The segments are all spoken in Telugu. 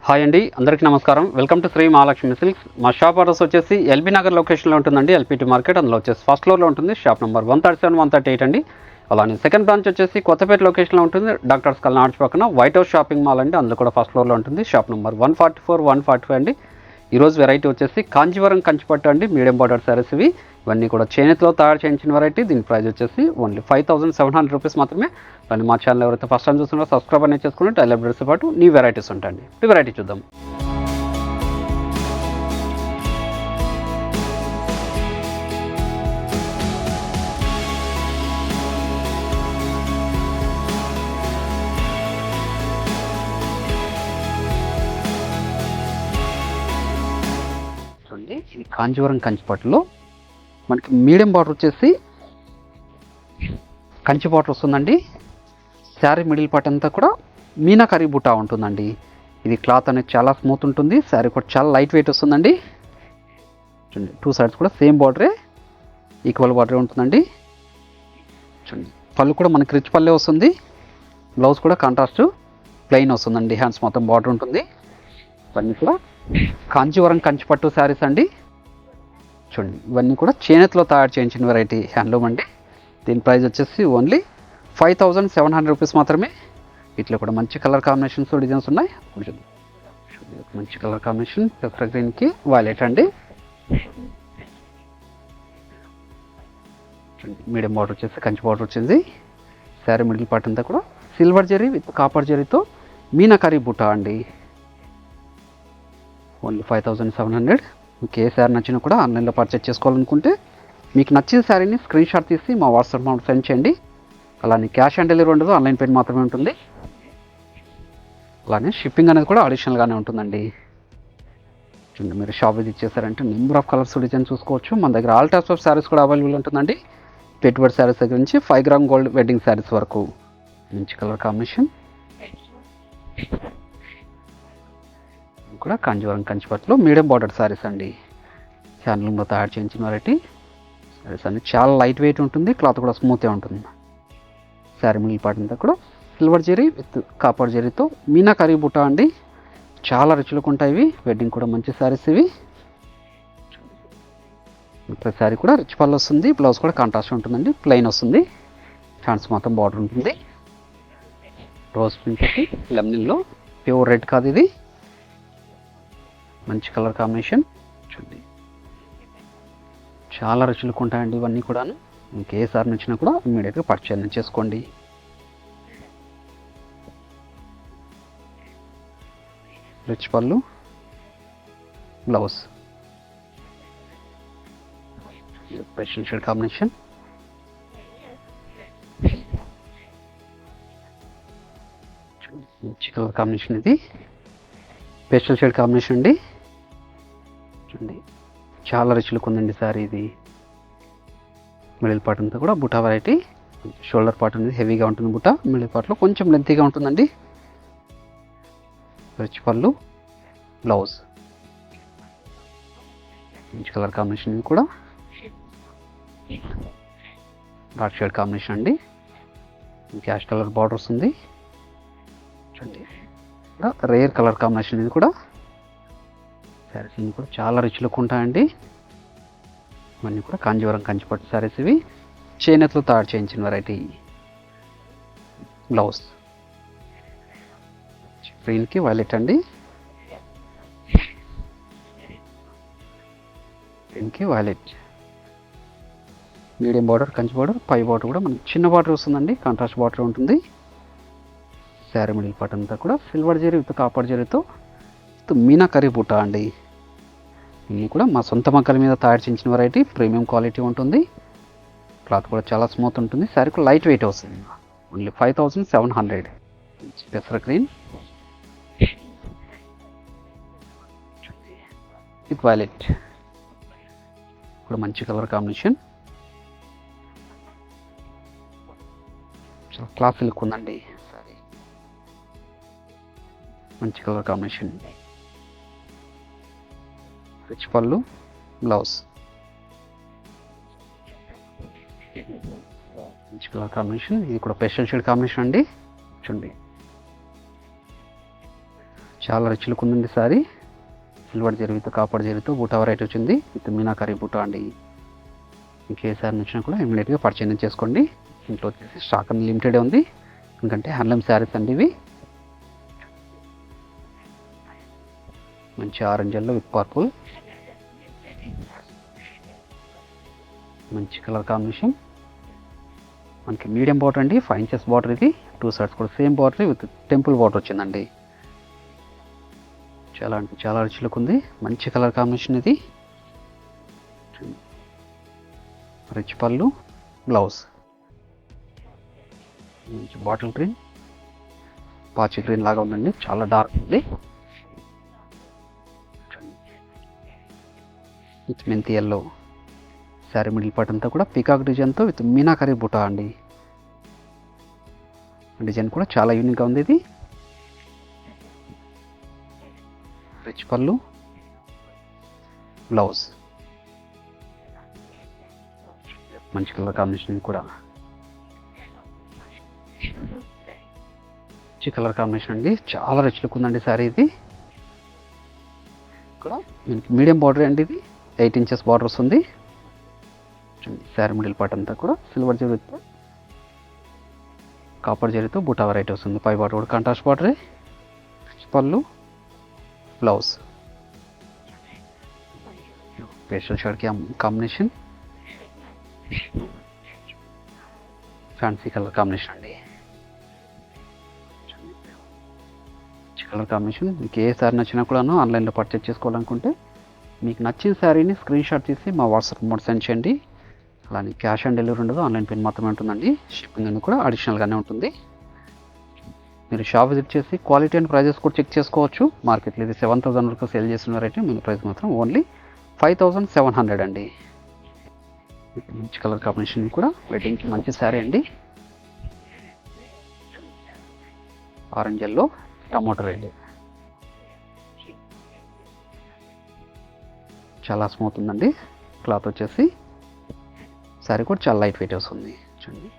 హాయ్ అండి, అందరికీ నమస్కారం. Welcome to Shri Mahalakshmi silks. మా షాప్ అడ్రస్ వచ్చేసి ఎల్బీ నగర్ లొకేషన్లో ఉంటుందండి. ఎల్పిటి మార్కెట్, అందులో వచ్చేసి ఫస్ట్ ఫ్లోర్లో ఉంటుంది. షాప్ నెంబర్ 137, 138 అండి. అలానే సెకండ్ బ్రాంచ్ వచ్చేసి కొత్తపేట లొకేషన్లో ఉంటుంది. డాక్టర్స్ కల్నాడ్స్ పక్కన వైట్ హౌస్ షాపింగ్ మాల్ అండి, అందులో కూడా ఫస్ట్ ఫ్లోర్లో ఉంటుంది. షాప్ నెంబర్ 144, 145 అండి. ఈరోజు వెరైటీ వచ్చేసి కాంజీవరం కంచిపట్టు అండి, మీడియం బార్డర్ సారీస్ ఇవి. ఇవన్నీ కూడా చేనేతలో తయారు చేయించిన వెరైటీ. దీని ప్రైస్ వచ్చేసి ఓన్లీ 5700 రూపీస్ మాత్రమే. అండ్ మా ఛానల్ ఎవరైతే ఫస్ట్ టైం చూస్తున్నారో సబ్స్క్రైబ్ అనేది చేసుకుని టైలర్ బ్రెడ్స్తో పాటు నీ వెరైటీస్ ఉంటాయండి. ఈ వెరైటీ చూద్దాం. ఇది కాంజీవరం కంచిపట్టులో మనకి మీడియం బార్డర్ వచ్చేసి కంచి బార్డర్ వస్తుందండి. శారీ మిడిల్ పార్ట్ అంతా కూడా మీనాకరీ బుటా ఉంటుందండి. ఇది క్లాత్ అనేది చాలా స్మూత్ ఉంటుంది. శారీ కూడా చాలా లైట్ వెయిట్ వస్తుందండి. చూడండి, టూ సైడ్స్ కూడా సేమ్ బార్డరే, ఈక్వల్ బార్డరే ఉంటుందండి. చూడండి, పళ్ళు కూడా మనకి రిచ్ పల్లె వస్తుంది. బ్లౌజ్ కూడా కాంట్రాస్ట్ ప్లెయిన్ వస్తుందండి. హ్యాండ్స్ మొత్తం బార్డర్ ఉంటుంది. ఇవన్నీ కూడా కాంజీవరం కంచిపట్టు శారీస్ అండి. చూడండి, ఇవన్నీ కూడా చేనేతలో తయారు చేయించిన వెరైటీ, హ్యాండ్లూమ్ అండి. దీని ప్రైస్ వచ్చేసి ఓన్లీ 5700 రూపీస్ మాత్రమే. వీటిలో కూడా మంచి కలర్ కాంబినేషన్స్, డిజైన్స్ ఉన్నాయి. మంచి కలర్ కాంబినేషన్ పెప్పర్ గ్రీన్కి వైలెట్ అండి. మీడియం బార్డర్ వచ్చేసి కంచి బార్డర్ వచ్చింది. శారీ మిడిల్ పార్ట్ అంతా కూడా సిల్వర్ జరీ విత్ కాపర్ జరీతో మీనాకరీ బుటా అండి. ఓన్లీ 5700. మీకు ఏ శారీ నచ్చినా కూడా ఆన్లైన్లో పర్చేజ్ చేసుకోవాలనుకుంటే మీకు నచ్చిన శారీని స్క్రీన్ షాట్ తీసి మా వాట్సాప్ నెంబర్ సెండ్ చేయండి. అలానే క్యాష్ ఆన్ డెలివరీ ఉండదు, ఆన్లైన్ పేమెంట్ మాత్రమే ఉంటుంది. అలానే షిప్పింగ్ అనేది కూడా అడిషనల్గానే ఉంటుందండి. చూడండి, మీరు షాప్ విజిట్ చేశారంటే నెంబర్ ఆఫ్ కలర్స్, డిజైన్ చూసుకోవచ్చు. మన దగ్గర ఆల్ టైప్స్ ఆఫ్ శారీస్ కూడా అవైలబుల్ ఉంటుందండి. పెట్టుబడి శారీస్ దగ్గర నుంచి 5 గ్రామ్ గోల్డ్ వెడ్డింగ్ శారీస్ వరకు. మంచి కలర్ కాంబినేషన్ కూడా కాంజీవరం కంచిపట్టులో మీడియం బార్డర్ శారీస్ అండి. హ్యాండ్లూమ్లో తయారు చేయించిన వెరైటీ శారీస్ అన్ని చాలా లైట్ వెయిట్ ఉంటుంది. క్లాత్ కూడా స్మూత్గా ఉంటుంది. శారీ మిడిల్ పార్ట్ అంతా కూడా సిల్వర్ జరీ విత్ కాపర్ జరీతో మీనాకరీ బుటా అండి. చాలా రుచులకు ఉంటాయి ఇవి. వెడ్డింగ్ కూడా మంచి శారీస్ ఇవి. ప్రతి శారీ కూడా రిచ్ పళ్ళు వస్తుంది. బ్లౌజ్ కూడా కాంట్రాస్ట్ ఉంటుందండి, ప్లెయిన్ వస్తుంది. హ్యాండ్స్ మొత్తం బార్డర్ ఉంటుంది. రోజ్ పింక్ లెమన్లో ప్యూర్ రెడ్ కాదు ఇది. మంచి కలర్ కాంబినేషన్. చూడండి, చాలా రుచులకు ఉంటాయండి ఇవన్నీ కూడాను. మీకు ఏ సారి నచ్చినా కూడా ఇమీడియట్గా పర్చేజ్ చేసుకోండి. రిచ్ పళ్ళు, బ్లౌజ్ స్పెషల్ షేడ్ కాంబినేషన్. మంచి కలర్ కాంబినేషన్ ఇది, పేస్టల్ షేడ్ కాంబినేషన్ అండి. చూడండి, చాలా రుచులకు ఉందండి సారీ ఇది. మిడిల్ పార్ట్ అంతా కూడా బుటా వెరైటీ. షోల్డర్ పార్ట్ అనేది హెవీగా ఉంటుంది బుటా. మిడిల్ పార్ట్లో కొంచెం లెంతీగా ఉంటుందండి. రిచ్ పళ్ళు, బ్లౌజ్ మంచి కలర్ కాంబినేషన్. ఇది కూడా డార్క్ షేడ్ కాంబినేషన్ అండి. క్యాష్ కలర్ బార్డర్ వస్తుంది. చూడండి, రేర్ కలర్ కాంబినేషన్. ఇది కూడా శారీస్ ఇవి కూడా చాలా రుచులకు ఉంటాయండి. ఇవన్నీ కూడా కాంజీవరం కంచిపట్టు శారీస్ ఇవి. చేనేతలో తయారు చేయించిన వెరైటీ. బ్లౌజ్ గ్రీన్కి వైలెట్ అండి. గ్రీన్కి violet. Medium border Kanchi border, పై బార్డర్ కూడా మనకి చిన్న బార్డర్ వస్తుందండి, కాంట్రాస్ట్ బార్డర్ ఉంటుంది. శారీ మిడిల్ పార్ట్ అంతా కూడా సిల్వర్ జరీ విత్ కాపర్ జరీతో మీనాకరీ బుటా అండి. ఇవి కూడా మా సొంత మగ్గల మీద తయారు చేయించిన వెరైటీ. ప్రీమియం క్వాలిటీ ఉంటుంది. క్లాత్ కూడా చాలా స్మూత్ ఉంటుంది. శారీ కూడా లైట్ వెయిట్ వస్తుంది. ఓన్లీ 5700. పెసర గ్రీన్ విత్ వైలెట్ కూడా మంచి కలర్ కాంబినేషన్. చాలా క్లాస్ లుక్ ఉందండి సారీ. మంచి కలర్ కాంబినేషన్. రిచ్ పళ్ళు, బ్లౌజ్ మంచి కలర్ కాంబినేషన్. ఇది కూడా పేస్టల్ షేడ్ కాంబినేషన్ అండి. చూడండి, చాలా రిచ్ లుక్ ఉందండి సారీ. సిల్వర్ జరీతో కాపర్ జరీతో బూటా వెరైటీ వచ్చింది విత్ మీనాకరీ బూటా అండి. మీకు ఏ సారీ నచ్చినా కూడా ఇమీడియట్గా పర్చేజ్ చేసుకోండి. ఇంట్లో వచ్చేసి స్టాక్ అనేది లిమిటెడ్ ఉంది, ఎందుకంటే హ్యాండ్లూమ్ శారీస్ అండి ఇవి. మంచి ఆరెంజ్ ఎల్లో విత్ పర్పుల్, మంచి కలర్ కాంబినేషన్. మనకి మీడియం బార్డర్ అండి, 5 inches బార్డర్ ఇది. 2 sides కూడా same border with temple border వచ్చిందండి. చాలా అంటే చాలా రిచ్ లుక్ ఉంది, మంచి కలర్ కాంబినేషన్ ఇది. రిచ్ పళ్ళు, బ్లౌజ్ మంచి బాటిల్ గ్రీన్, పాచి గ్రీన్ లాగా ఉందండి, చాలా డార్క్ ఉంది. విత్ మెంతి ఎల్లో. శారీ మిడిల్ పార్ట్ అంతా కూడా పీకాక్ డిజైన్తో విత్ మీనాకరీ బుటా అండి. డిజైన్ కూడా చాలా యూనిక్గా ఉంది ఇది. రిచ్ పళ్ళు, బ్లౌజ్ మంచి కలర్ కాంబినేషన్ కూడా. మంచి కలర్ కాంబినేషన్ అండి, చాలా రిచ్ లుక్ ఉందండి శారీ ఇది. కూడా మీడియం బార్డర్ అండి ఇది, 8 inches బార్డర్ వస్తుంది. శారీ మిడిల్ పార్ట్ అంతా కూడా సిల్వర్ జరీతో కాపర్ జరీతో బూటా వెరైటీ వస్తుంది. పై బార్డర్ కూడా కాంట్రాస్ట్ బార్డరే. పళ్ళు, బ్లౌజ్ పేస్టల్ షేడ్కి కాంబినేషన్, ఫ్యాన్సీ కలర్ కాంబినేషన్ అండి. కలర్ కాంబినేషన్ మీకు ఏ శారీ నచ్చినా కూడాను ఆన్లైన్లో పర్చేజ్ చేసుకోవాలనుకుంటే మీకు నచ్చిన శారీని స్క్రీన్ షాట్ తీసి మా వాట్సాప్ నెంబర్ సెండ్ చేయండి. అలానే క్యాష్ ఆన్ డెలివరీ ఉండదు, ఆన్లైన్ పేమెంట్ మాత్రమే ఉంటుందండి. షిప్పింగ్ అనేది కూడా అడిషనల్గానే ఉంటుంది. మీరు షాప్ విజిట్ చేసి క్వాలిటీ అండ్ ప్రైజెస్ కూడా చెక్ చేసుకోవచ్చు. మార్కెట్లో ఇది 7,000 వరకు సేల్ చేస్తున్న రేట్, మన ప్రైస్ మాత్రం ఓన్లీ 5,700 అండి. మంచి కలర్ కాంబినేషన్ కూడా వెడ్డింగ్కి మంచి శారీ అండి. ఆరెంజ్ ఎల్లో, టమాటో రెడ్, చాలా స్మూత్ ఉందండి క్లాత్ వచ్చేసి. శారీ కూడా చాలా లైట్ వెయిట్ వస్తుంది చూడండి.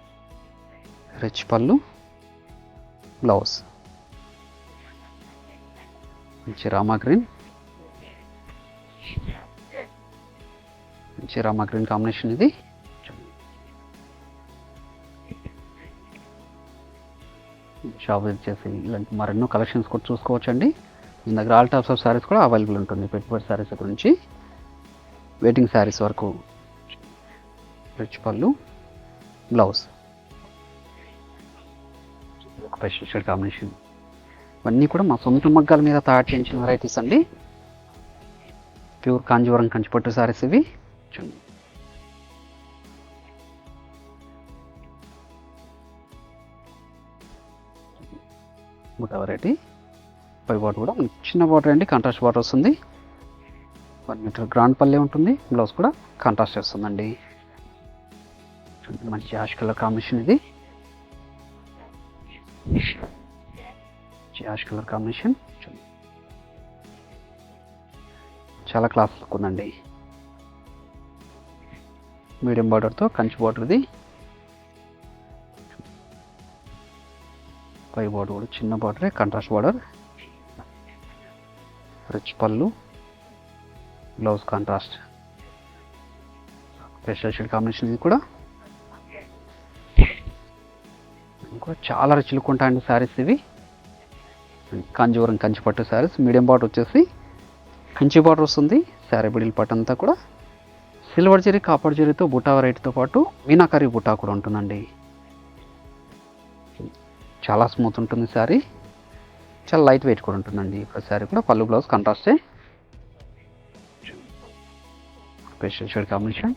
రిచ్ పళ్ళు, బ్లౌజ్ మంచి రామా గ్రీన్, మంచి రామా గ్రీన్ కాంబినేషన్ ఇది. షాప్ వచ్చేసి ఇలాంటి మరెన్నో కలెక్షన్స్ కూడా చూసుకోవచ్చండి. మీ దగ్గర ఆల్ టైప్స్ ఆఫ్ శారీస్ కూడా అవైలబుల్ ఉంటుంది. పెట్టుబడి శారీస్ గురించి వెయిటింగ్ శారీస్ వరకు. రిచ్ పళ్ళు, బ్లౌజ్ స్పెషల్ షేడ్ కాంబినేషన్. ఇవన్నీ కూడా మా సొంత మగ్గాల మీద తయారు చేయించిన వెరైటీస్ అండి. ప్యూర్ కాంజీవరం కంచిపట్టు శారీస్ ఇవి చూడండి. బుటా వెరైటీ. పై బార్డర్ కూడా చిన్న బార్డర్ అండి, కాంట్రాస్ట్ బార్డర్ వస్తుంది. 1 meter గ్రాండ్ పల్లె ఉంటుంది. బ్లౌజ్ కూడా కాంట్రాస్ట్ వస్తుందండి. మంచి యాష్ కలర్ కాంబినేషన్ ఇది. యాష్ కలర్ కాంబినేషన్ చాలా క్లాస్ లుక్ ఉందండి. మీడియం బార్డర్తో కంచి బార్డర్ ఇది. పై బార్డర్ కూడా చిన్న బార్డరే, కాంట్రాస్ట్ బార్డర్. రిచ్ పళ్ళు, blouse contrast. Special shade combination ఇది కూడా. చాలా రిచ్ లుక్ ఉంటాయండి శారీస్ ఇవి. కాంజీవరం కంచిపట్టు శారీస్. మీడియం బార్డర్ వచ్చేసి కంచి బార్డర్ వస్తుంది. శారీ బిడిల్ పార్ట్ అంతా కూడా సిల్వర్ జరీ కాపర్ జరీతో బుటా వెరైటీతో పాటు మీనాకరీ బుటా కూడా ఉంటుందండి. చాలా స్మూత్ ఉంటుంది శారీ, చాలా లైట్ వెయిట్ కూడా ఉంటుందండి. శారీ కూడా పళ్ళు బ్లౌజ్ కాంట్రాస్టే. Special shade combination,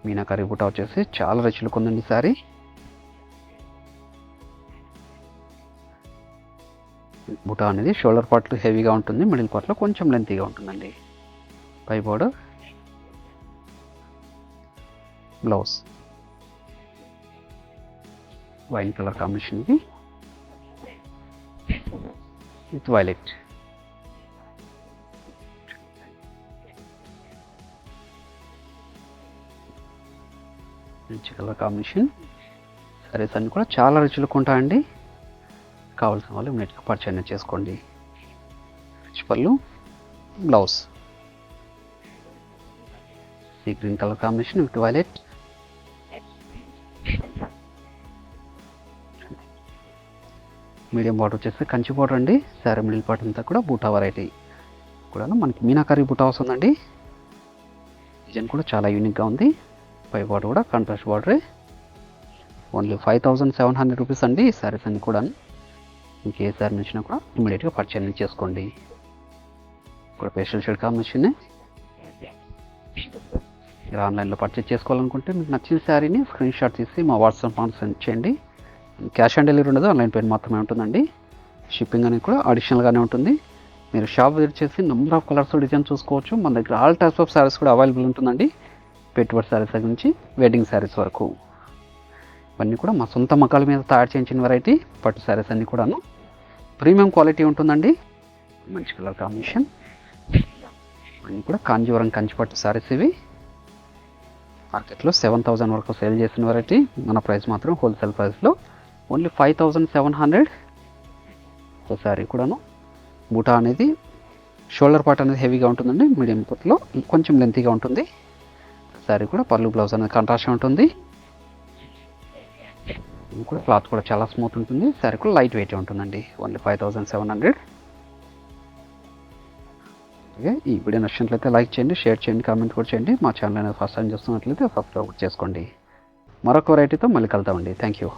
meenakari buta వచ్చేసి చాలా రిచ్ లుక్ ఉందండి శారీ. బుటా అనేది షోల్డర్ పార్ట్లో హెవీగా ఉంటుంది, మిడిల్ పార్ట్లో కొంచెం లెంతీగా ఉంటుందండి. పై border, blouse wine colour combination ఇది విత్ వైలెట్. మంచి కలర్ కాంబినేషన్. సారీస్ అన్నీ కూడా చాలా రిచ్ లుక్ ఉంటాయండి. కావాల్సిన వాళ్ళు ఇమీడియట్గా పర్చేజ్ చేసుకోండి. రిచ్ పళ్ళు, బ్లౌజ్ ఈ green colour combination with violet. Medium border వచ్చేసి కంచి బార్డర్ అండి. శారీ మిడిల్ పార్ట్ అంతా కూడా బూటా వెరైటీ కూడా మనకి మీనాకరీ బూటా వస్తుందండి. డిజైన్ కూడా చాలా యూనిక్గా ఉంది. పై బార్డర్ కూడా కాంట్రాస్ట్ బార్డరే. ఓన్లీ 5700 రూపీస్ అండి ఈ శారీస్ అన్ని కూడా. మీకు ఏ శారీ నచ్చినా కూడా ఇమీడియట్గా పర్చేజ్ చేసుకోండి. కూడా పేస్టల్ షేడ్ కాంబినేషన్. మీరు ఆన్లైన్లో పర్చేజ్ చేసుకోవాలనుకుంటే మీకు నచ్చిన శారీని స్క్రీన్ షాట్ తీసి మా వాట్సాప్ ఫాన్ సెండ్ చేయండి. క్యాష్ ఆన్ డెలివరీ ఉండదు, ఆన్లైన్ పేమెంట్ మాత్రమే ఉంటుందండి. షిప్పింగ్ అనేది కూడా అడిషనల్గానే ఉంటుంది. మీరు షాప్ విజిట్ చేసి నెంబర్ ఆఫ్ కలర్స్ డిజైన్ చూసుకోవచ్చు. మన దగ్గర ఆల్ టైప్స్ ఆఫ్ శారీస్ కూడా అవైలబుల్ ఉంటుందండి. పెట్టుబడి శారీస్ దగ్గర నుంచి వెడ్డింగ్ శారీస్ వరకు ఇవన్నీ కూడా మా సొంత మగ్గాల మీద తయారు చేయించిన వెరైటీ పట్టు శారీస్ అన్నీ కూడాను ప్రీమియం క్వాలిటీ ఉంటుందండి. మంచి కలర్ కాంబినేషన్. ఇవన్నీ కూడా కాంజీవరం కంచిపట్టు శారీస్. ఇవి మార్కెట్లో 7000 వరకు సేల్ చేసిన వెరైటీ. మన ప్రైస్ మాత్రం హోల్సేల్ ప్రైస్లో ఓన్లీ 5700. సో శారీ కూడాను బూటా అనేది షోల్డర్ పార్ట్ అనేది హెవీగా ఉంటుందండి. మీడియం పార్ట్లో కొంచెం లెంతీగా ఉంటుంది. శారీ కూడా పళ్ళు బ్లౌజ్ అనేది కాంట్రాస్ట్ ఉంటుంది. ఇది కూడా క్లాత్ కూడా చాలా స్మూత్ ఉంటుంది. శారీ కూడా లైట్ వెయిట్ ఉంటుందండి. ఓన్లీ 5700. ఓకే, ఈ వీడియో నచ్చినట్లయితే లైక్ చేయండి, షేర్ చేయండి, కామెంట్ కూడా చేయండి. మా ఛానల్ అనేది ఫస్ట్ టైం చూస్తున్నట్లయితే సబ్స్క్రైబ్ చేసుకోండి. మరొక వెరైటీతో మళ్ళీ కలుద్దామండి. Thank you.